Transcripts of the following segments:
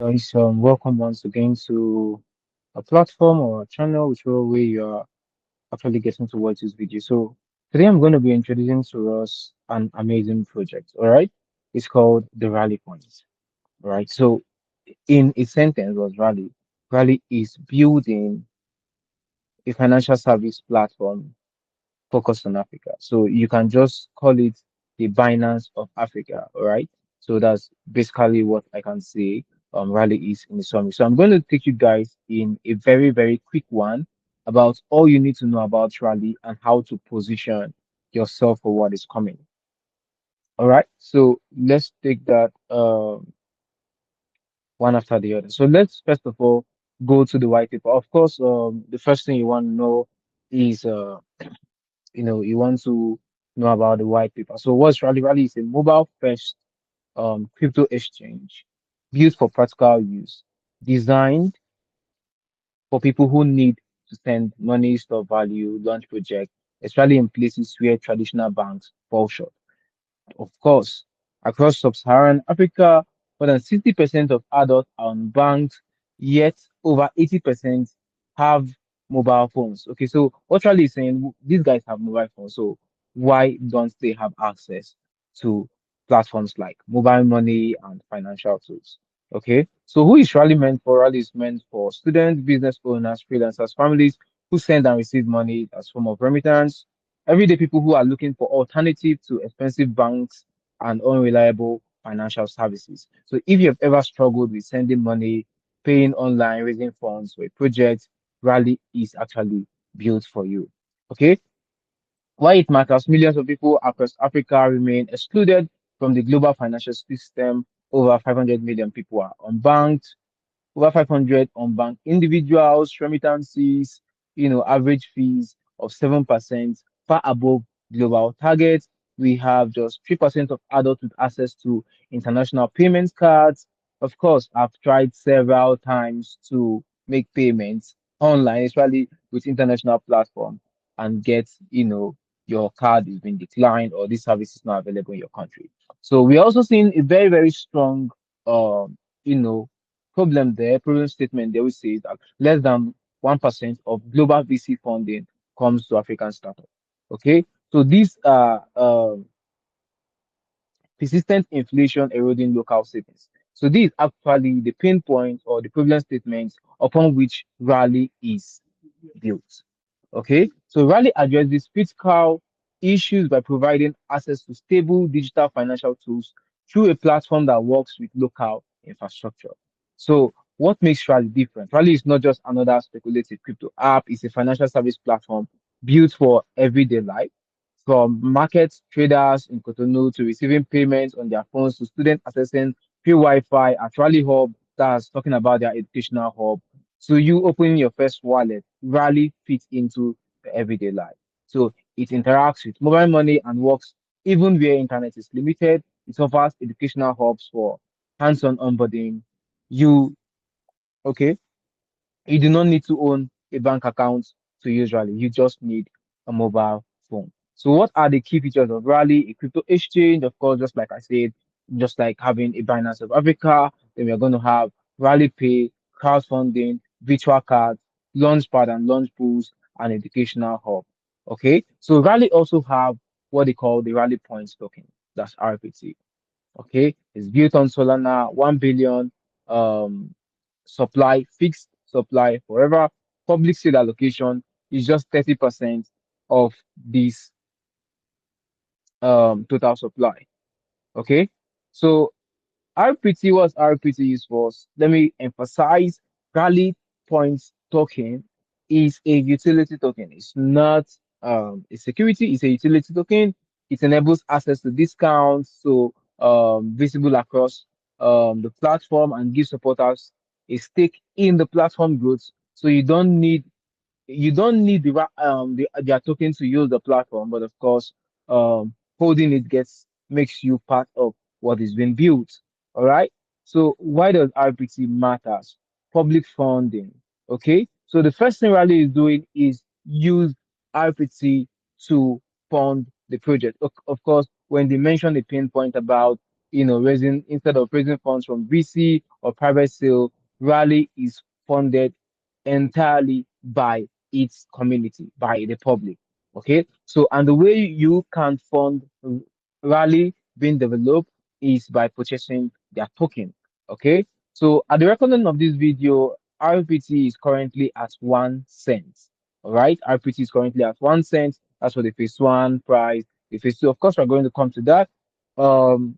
Guys, welcome once again to a platform or a channel, whichever way you are actually getting to watch this video. So today I'm going to be introducing to us an amazing project. All right, it's called the Rally Points. All right, so in a sentence was Rally. Rally is building a financial service platform focused on Africa. So you can just call it the Binance of Africa, all right? So that's basically what I can say Rally is in the summary. So I'm going to take you guys in a very, very quick one about all you need to know about Rally and how to position yourself for what is coming. All right. So let's take that one after the other. So let's first of all go to the white paper. Of course, the first thing you want to know is you want to know about the white paper. So what's Rally? Rally is a mobile first crypto exchange built for practical use, designed for people who need to send money, store value, launch project, especially in places where traditional banks fall short. Of course, across sub-Saharan Africa, more than 60% of adults are unbanked, yet over 80% have mobile phones. Okay, so what Charlie is saying, these guys have mobile phones, so why don't they have access to platforms like mobile money and financial tools? Okay, so who is Rally meant for? Rally is meant for students, business owners, freelancers, families who send and receive money as form of remittance, everyday people who are looking for alternative to expensive banks and unreliable financial services. So if you have ever struggled with sending money, paying online, raising funds for a project, Rally is actually built for you. Okay. Why it matters, millions of people across Africa remain excluded from the global financial system. Over 500 million people are unbanked, over 500 unbanked individuals, remittances, average fees of 7%, far above global targets. We have just 3% of adults with access to international payment cards. Of course, I've tried several times to make payments online, especially with international platform, and get, your card is being declined or this service is not available in your country. So we're also seeing a very, very strong, you know, problem statement there, we say that less than 1% of global VC funding comes to African startups. Okay, so these are persistent inflation eroding local savings. So this is actually the pain point or the problem statements upon which Rally is built. Okay, so Rally addresses these critical issues by providing access to stable digital financial tools through a platform that works with local infrastructure. So, what makes Rally different? Rally is not just another speculative crypto app, it's a financial service platform built for everyday life. From market traders in Cotonou to receiving payments on their phones to students accessing free Wi-Fi at Rally Hub, that's talking about their educational hub, so you opening your first wallet, Rally fits into the everyday life. So it interacts with mobile money and works even where internet is limited. It offers educational hubs for hands-on onboarding. You okay? You do not need to own a bank account to use Rally. You just need a mobile phone. So what are the key features of Rally? A crypto exchange, of course, just like I said, just like having a Binance of Africa, then we're going to have Rally Pay, crowdfunding, virtual cards, launchpad and launch pools, and educational hub. Okay, so Rally also have what they call the Rally Points token. That's RPT. Okay, it's built on Solana, 1 billion um supply, fixed supply forever. Public seed allocation is just 30% of this total supply. Okay, so RPT, what's RPT used for? Let me emphasize, Rally Points token is a utility token. It's not a security, it's a utility token. It enables access to discounts, so visible across the platform, and gives supporters a stake in the platform growth. So you don't need their token to use the platform, but of course, holding it gets makes you part of what is being built. All right. So why does RPT matters? Public funding. Okay. So the first thing Rally is doing is use RPT to fund the project. Of course, when they mention the pain point about raising instead of raising funds from VC or private sale, Rally is funded entirely by its community, by the public. Okay, so and the way you can fund Rally being developed is by purchasing their token. Okay, so at the recording of this video, RPT is currently at 1 cent. All right, RPT is currently at 1 cent. That's for the phase one price. The phase two, of course, we're going to come to that.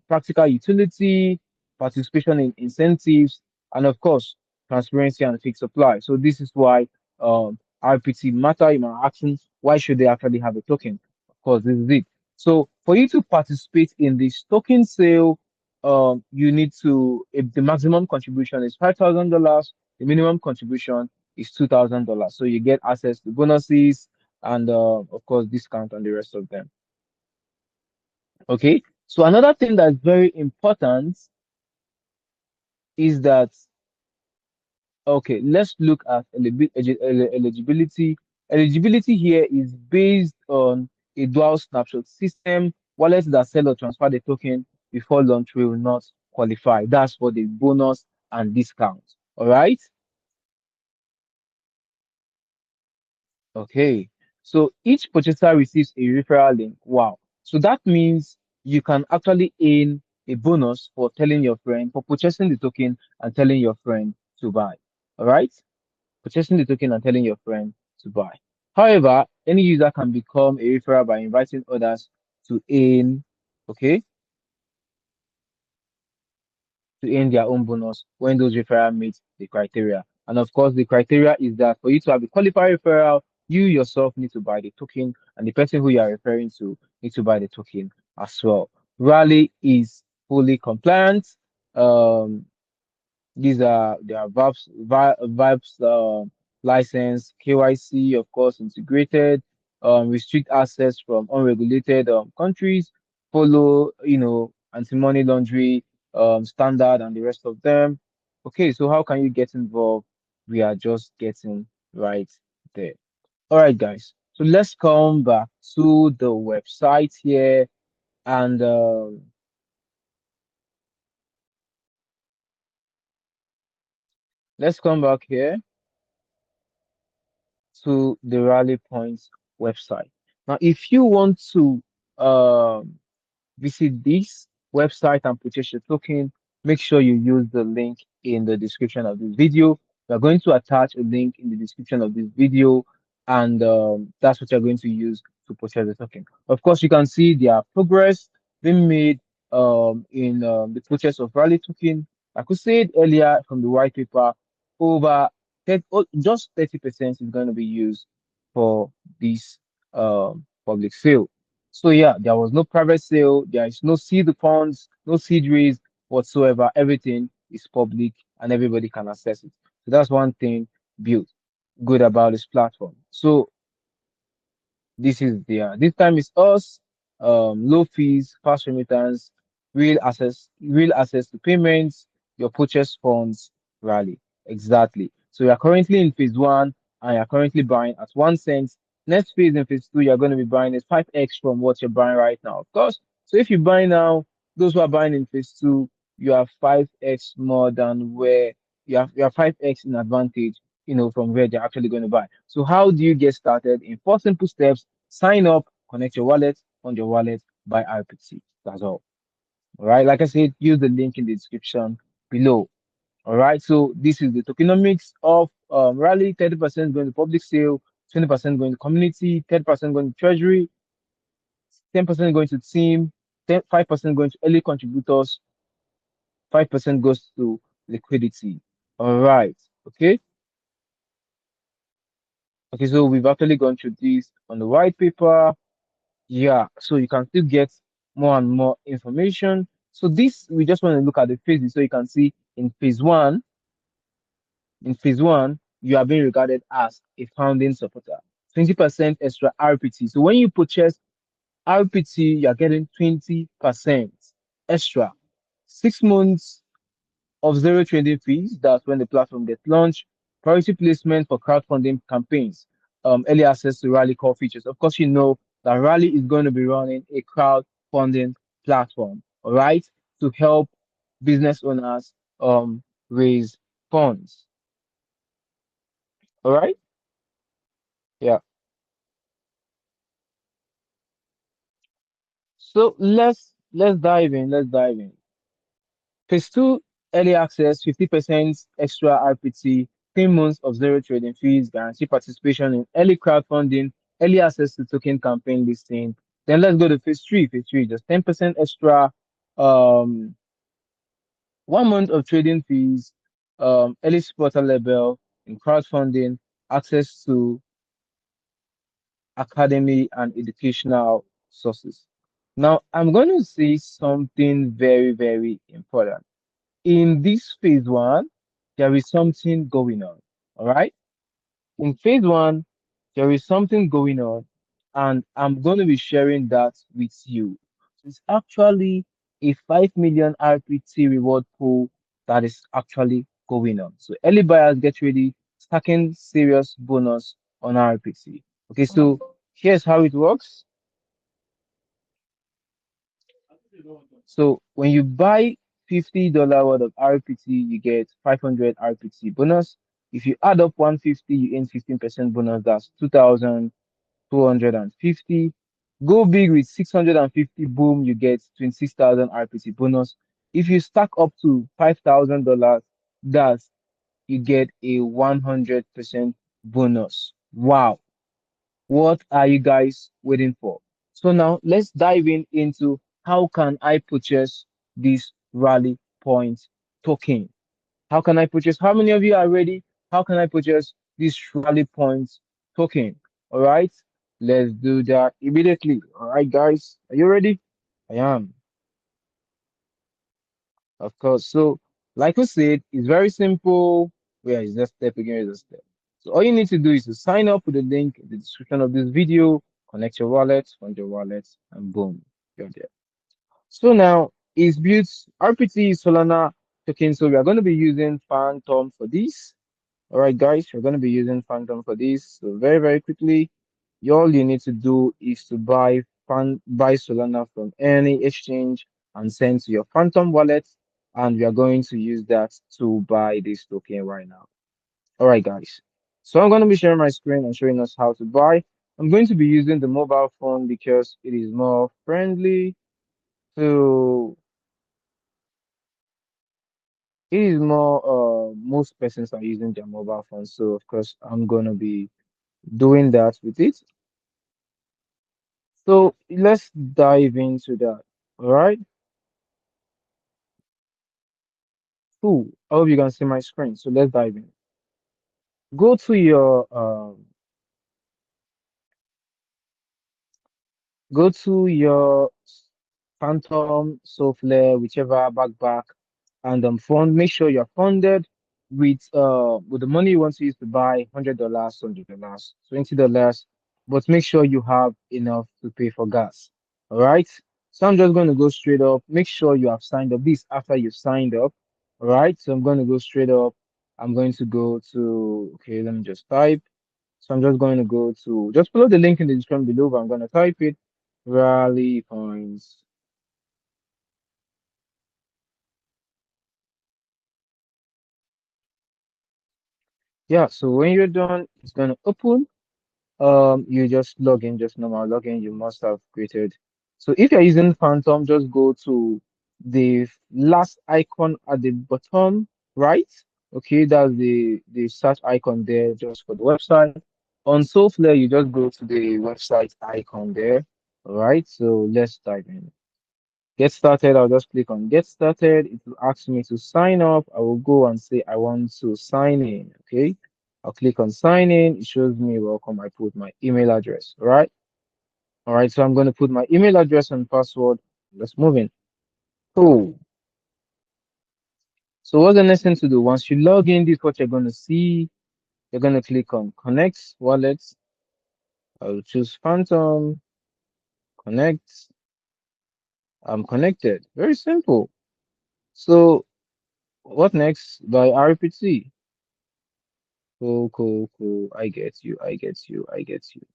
Practical utility, participation in incentives, and of course, transparency and fixed supply. So this is why RPT matter. You might ask, why should they actually have a token? Of course, this is it. So for you to participate in this token sale, you need to, if the maximum contribution is $5,000, the minimum contribution is $2,000. So you get access to bonuses and of course discount on the rest of them. Okay. So another thing that's very important is that, okay, let's look at eligibility. Eligibility here is based on a dual snapshot system. Wallets that sell or transfer the token before launch will not qualify. That's for the bonus and discount. All right. Okay. So each purchaser receives a referral link. Wow. So that means you can actually earn a bonus for telling your friend, for purchasing the token and telling your friend to buy. All right. Purchasing the token and telling your friend to buy. However, any user can become a referral by inviting others to earn, okay, to earn their own bonus when those referral meet the criteria. And of course, the criteria is that for you to have a qualified referral, you yourself need to buy the token, and the person who you are referring to need to buy the token as well. Rally is fully compliant. Um, These are their Vibes license, KYC, of course, integrated, restrict access from unregulated countries, follow, anti-money laundering standard and the rest of them. Okay, so how can you get involved? We are just getting right there. All right, guys. So let's come back to the website here and let's come back here to the Rally Points website. Now, if you want to visit this website and purchase your token, make sure you use the link in the description of this video. We're going to attach a link in the description of this video, and that's what you're going to use to purchase the token. Of course, you can see their progress being made in the purchase of Rally token. I could say it earlier from the white paper, over 30, just 30% is going to be used for this public sale. So yeah, there was no private sale, there is no seed funds, no seed raise whatsoever. Everything is public and everybody can access it. So that's one thing built good about this platform. So this time is us, low fees, fast remittance, real access to payments, your purchase funds rally. Exactly. So you are currently in phase one and you're currently buying at 1 cent. Next phase in phase two, you're going to be buying is 5x from what you're buying right now. Of course. So if you buy now, those who are buying in phase two, you have 5x more than where you have 5x in advantage, from where they're actually going to buy. So how do you get started? In 4 simple steps: sign up, connect your wallet, on your wallet, buy RPT. That's all. All right. Like I said, use the link in the description below. All right. So this is the tokenomics of Rally. 30% going to public sale, 20% going to community, 10% going to treasury, 10% going to team, 5% going to early contributors, 5% goes to liquidity. All right. Okay. Okay. So we've actually gone through this on the white paper. Yeah, so you can still get more and more information. So this, we just want to look at the phases. So you can see in phase one, you are being regarded as a founding supporter. 20% extra RPT. So when you purchase RPT, you are getting 20% extra. 6 months of zero trading fees. That's when the platform gets launched. Priority placement for crowdfunding campaigns. Early access to Rally core features. Of course, you know that Rally is going to be running a crowdfunding platform. All right. to help business owners raise funds. All right? Yeah. So let's dive in. Let's dive in. Phase two, early access, 50% extra RPT, 3 months of zero trading fees, guarantee participation in early crowdfunding, early access to token campaign listing. Then let's go to phase three. Phase three, just 10% extra, um, 1 month of trading fees, early supporter level in crowdfunding, access to academy and educational sources. Now, I'm going to say something very, very important. In this phase one, there is something going on. All right. In phase one, there is something going on, and I'm going to be sharing that with you. It's actually a 5 million RPT reward pool that is actually going on. So early buyers get ready, stacking serious bonus on RPT. Okay, so here's how it works. So when you buy $50 worth of RPT, you get 500 RPT bonus. If you add up 150, you earn 15% bonus. That's 2,250. Go big with 650, boom, you get 26,000 RPT bonus. If you stack up to $5,000, that's you get a 100% bonus. Wow. What are you guys waiting for? So now let's dive in into how can I purchase this rally point token? How can I purchase? How many of you are ready? How can I purchase this rally points token? All right, let's do that immediately. All right, guys, are you ready? I am, of course. So, like we said, it's very simple. Where is that step again? Is a step. So all you need to do is to sign up with the link in the description of this video, connect your wallet, fund your wallet, and boom, you're there. So now it's built RPT Solana token. So we are going to be using Phantom for this. All right, guys, we're going to be using Phantom for this. So very, very quickly, all you need to do is to buy Solana from any exchange and send to your Phantom wallet, and we are going to use that to buy this token right now. All right, guys. So I'm going to be sharing my screen and showing us how to buy. I'm going to be using the mobile phone because it is more friendly to. It is more. Most persons are using their mobile phone, so of course I'm going to be doing that with it. So let's dive into that. All right. Cool. I hope you can see my screen. So let's dive in. Go to your go to your Phantom, Sofe, whichever backpack, and fund. Make sure you're funded with the money you want to use to buy $100, $100, $20, but make sure you have enough to pay for gas. All right. So I'm just going to go straight up. Make sure you have signed up. This after you've signed up. All right. So I'm going to go straight up. I'm going to go to okay. Let me just type. So I'm just going to go to just follow the link in the description below. But I'm going to type it. Rally points. Yeah, so when you're done, it's gonna open. You just log in, just normal login you must have created. So if you're using Phantom, just go to the last icon at the bottom right. Okay, that's the search icon there just for the website. On Soulflare, you just go to the website icon there. All right, so let's dive in. Get started, I'll just click on get started. It will ask me to sign up. I will go and say I want to sign in. Okay. I'll click on sign in. It shows me welcome. I put my email address. All right. All right. So I'm going to put my email address and password. Let's move in. Cool. So what's the next thing to do? Once you log in, this is what you're going to see. You're going to click on connect wallets. I'll choose Phantom, connect. I'm connected. Very simple. So what next? By RPT. Cool, cool, cool. I get you. I get you. I get you.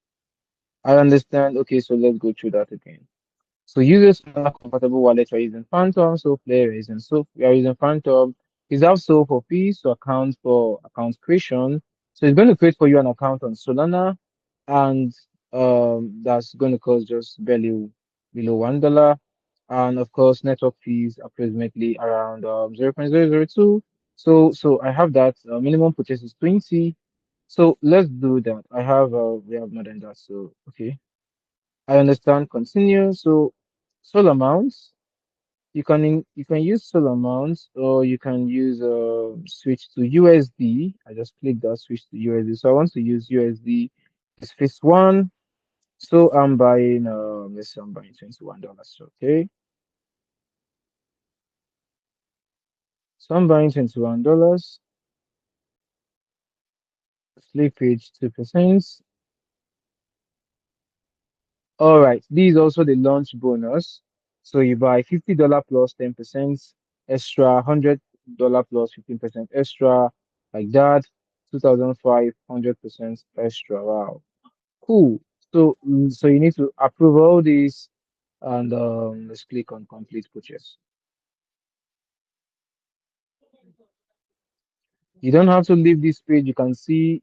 I understand. Okay, so let's go through that again. So use a Solana compatible wallet. We're using Phantom, so player is using so we are using Phantom. Is also for fees to account for account creation. So it's going to create for you an account on Solana, and that's going to cost just barely below $1. And of course, network fees approximately around 0.002. So I have that. Minimum purchase is 20. So let's do that. We have more than that. So okay. I understand. Continue. So, solar amounts. You can use solar amounts, or you can use switch to USD. I just click that switch to USD. So I want to use USD. It's phase one. So I'm buying let's say I'm buying $21. Okay. So I'm buying $21. Slippage 2%. All right. This is also the launch bonus. So you buy $50 plus 10% extra, $100 plus 15% extra, like that. 2,500% extra. Wow. Cool. So you need to approve all these, and let's click on complete purchase. You don't have to leave this page. You can see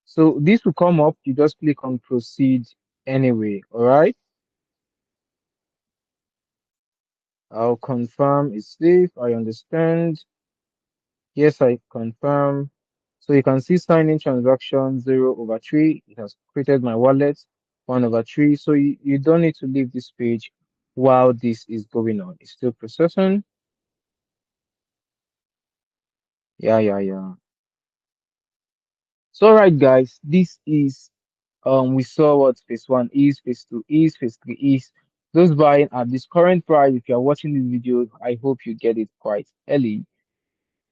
so this will come up. You just click on proceed anyway. All right. I'll confirm it's safe. I understand. Yes, I confirm. So you can see signing transaction 0/3. It has created my wallet 1/3. So you don't need to leave this page while this is going on. It's still processing. Yeah, yeah, yeah. So all right, guys, this is we saw what phase one is, phase two is, phase three is. Those buying at this current price, if you are watching this video, I hope you get it quite early.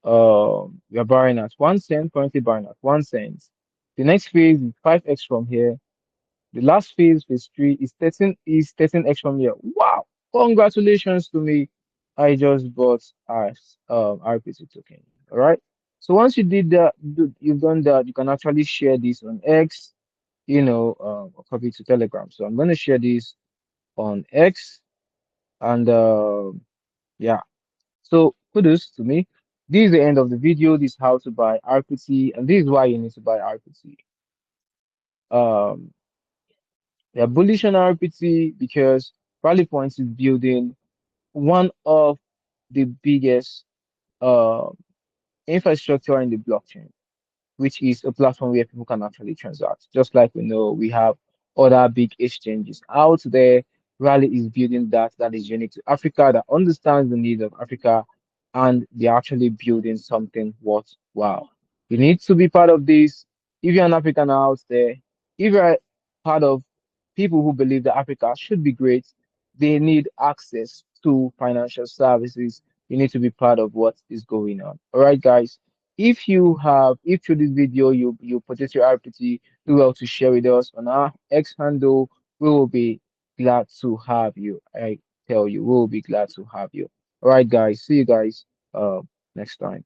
We are buying at 1 cent, currently buying at 1 cent. The next phase is 5x from here. The last phase, phase three, is 13x from here. Wow! Congratulations to me. I just bought as RPC token. All right. So once you did that, you've done that, you can actually share this on X, or copy to Telegram. So I'm gonna share this on X, and yeah. So kudos to me. This is the end of the video. This is how to buy RPT, and this is why you need to buy RPT. Um, they're bullish on RPT because Rally Points is building one of the biggest uh, infrastructure in the blockchain, which is a platform where people can actually transact. Just like we know, we have other big exchanges out there. Rally is building that is unique to Africa, that understands the needs of Africa, and they're actually building something worthwhile. You need to be part of this. If you're an African out there, if you're part of people who believe that Africa should be great, they need access to financial services. You need to be part of what is going on. All right, guys. If through this video you purchase your RPT, do well to share with us on our X handle. We will be glad to have you. I tell you, we will be glad to have you. All right, guys. See you guys next time.